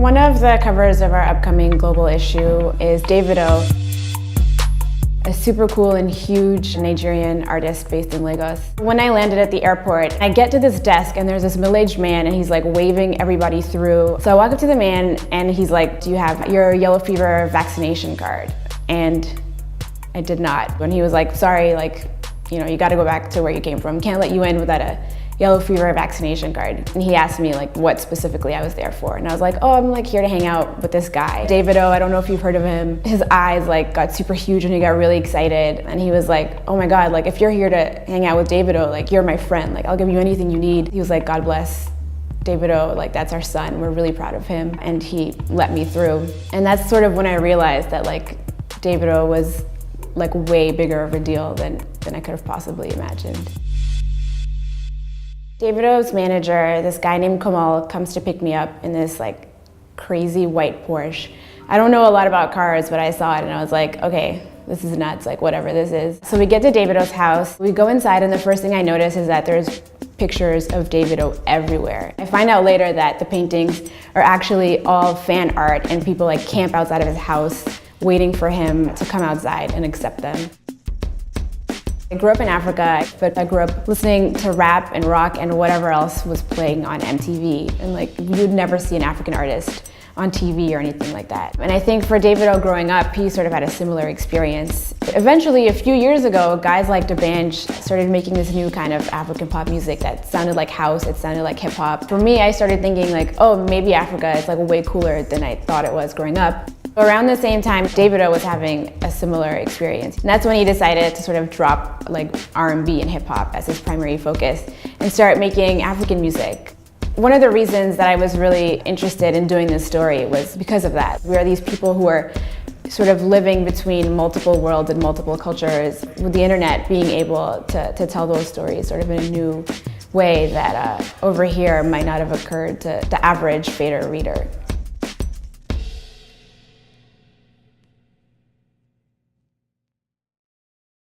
One of the covers of our upcoming global issue is Davido, a super cool and huge Nigerian artist based in Lagos. When I landed at the airport, I get to this desk and there's this middle-aged man and he's like waving everybody through. So I walk up to the man and he's like, "Do you have your yellow fever vaccination card?" And I did not. When he was like, "Sorry, like, you gotta go back to where you came from. Can't let you in without a yellow fever vaccination card." And he asked me like what specifically I was there for. And I was like, "Oh, I'm like here to hang out with this guy, Davido. I don't know if you've heard of him." His eyes like got super huge and he got really excited. And he was like, "Oh my God, like if you're here to hang out with Davido, like you're my friend. Like I'll give you anything you need." He was like, "God bless Davido, like that's our son. We're really proud of him." And he let me through. And that's sort of when I realized that like Davido was like way bigger of a deal than I could have possibly imagined. Davido's manager, this guy named Kamal, comes to pick me up in this like crazy white Porsche. I don't know a lot about cars, but I saw it and I was like, okay, this is nuts, like whatever this is. So we get to Davido's house, we go inside and the first thing I notice is that there's pictures of Davido everywhere. I find out later that the paintings are actually all fan art and people like camp outside of his house waiting for him to come outside and accept them. I grew up in Africa, but I grew up listening to rap and rock and whatever else was playing on MTV. And like, you'd never see an African artist on TV or anything like that. And I think for Davido growing up, he sort of had a similar experience. Eventually, a few years ago, guys like D'banj started making this new kind of African pop music that sounded like house, it sounded like hip hop. For me, I started thinking like, oh, maybe Africa is like way cooler than I thought it was growing up. Around the same time, Davido was having a similar experience. And that's when he decided to sort of drop like R&B and hip hop as his primary focus and start making African music. One of the reasons that I was really interested in doing this story was because of that. We are these people who are sort of living between multiple worlds and multiple cultures, with the internet being able to tell those stories sort of in a new way that over here might not have occurred to the average FADER reader.